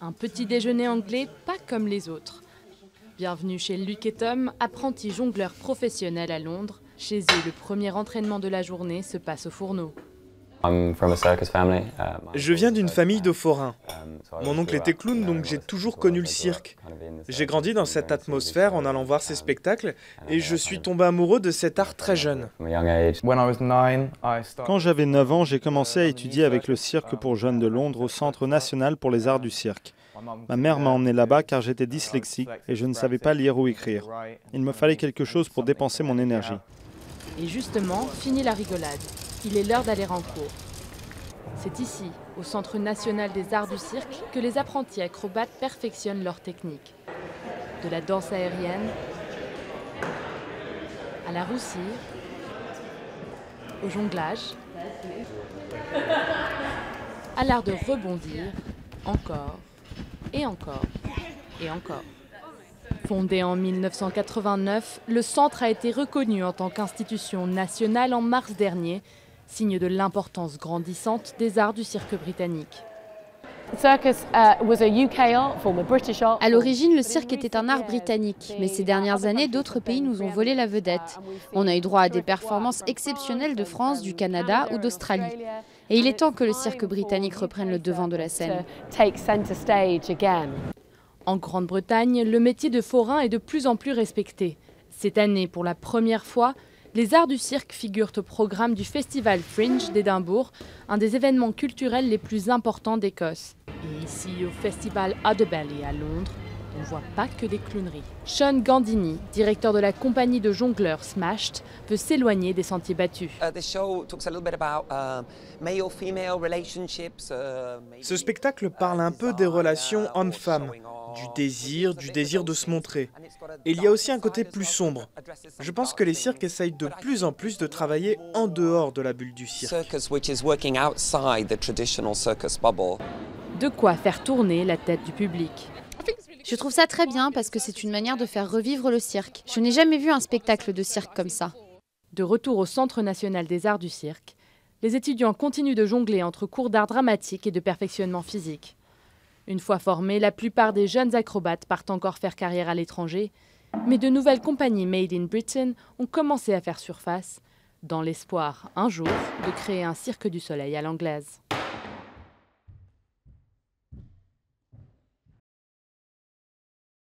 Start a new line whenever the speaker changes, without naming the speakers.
Un petit déjeuner anglais pas comme les autres. Bienvenue chez Luc et Tom, apprentis jongleurs professionnels à Londres. Chez eux, le premier entraînement de la journée se passe au fourneau.
Je viens d'une famille de forains. Mon oncle était clown, donc j'ai toujours connu le cirque. J'ai grandi dans cette atmosphère en allant voir ces spectacles et je suis tombé amoureux de cet art très jeune.
Quand j'avais 9 ans, j'ai commencé à étudier avec le cirque pour jeunes de Londres au Centre national pour les arts du cirque. Ma mère m'a emmené là-bas car j'étais dyslexique et je ne savais pas lire ou écrire. Il me fallait quelque chose pour dépenser mon énergie.
Et justement, fini la rigolade. Il est l'heure d'aller en cours. C'est ici, au Centre national des arts du cirque, que les apprentis acrobates perfectionnent leur technique. De la danse aérienne, à la roue cire, au jonglage, à l'art de rebondir, encore, et encore, et encore. Fondé en 1989, le centre a été reconnu en tant qu'institution nationale en mars dernier, signe de l'importance grandissante des arts du cirque britannique.
À l'origine, le cirque était un art britannique, mais ces dernières années, d'autres pays nous ont volé la vedette. On a eu droit à des performances exceptionnelles de France, du Canada ou d'Australie. Et il est temps que le cirque britannique reprenne le devant de la scène.
En Grande-Bretagne, le métier de forain est de plus en plus respecté. Cette année, pour la première fois, les arts du cirque figurent au programme du Festival Fringe d'Édimbourg, un des événements culturels les plus importants d'Écosse. Et ici, au Festival Udderberry à Londres, on ne voit pas que des clowneries. Sean Gandini, directeur de la compagnie de jongleurs Smashed, veut s'éloigner des sentiers battus.
Ce spectacle parle un peu des relations hommes-femmes, du désir de se montrer. Et il y a aussi un côté plus sombre. Je pense que les cirques essayent de plus en plus de travailler en dehors de la bulle du cirque.
De quoi faire tourner la tête du public.
Je trouve ça très bien parce que c'est une manière de faire revivre le cirque. Je n'ai jamais vu un spectacle de cirque comme ça.
De retour au Centre national des arts du cirque, les étudiants continuent de jongler entre cours d'art dramatique et de perfectionnement physique. Une fois formés, la plupart des jeunes acrobates partent encore faire carrière à l'étranger, mais de nouvelles compagnies made in Britain ont commencé à faire surface, dans l'espoir, un jour, de créer un cirque du soleil à l'anglaise.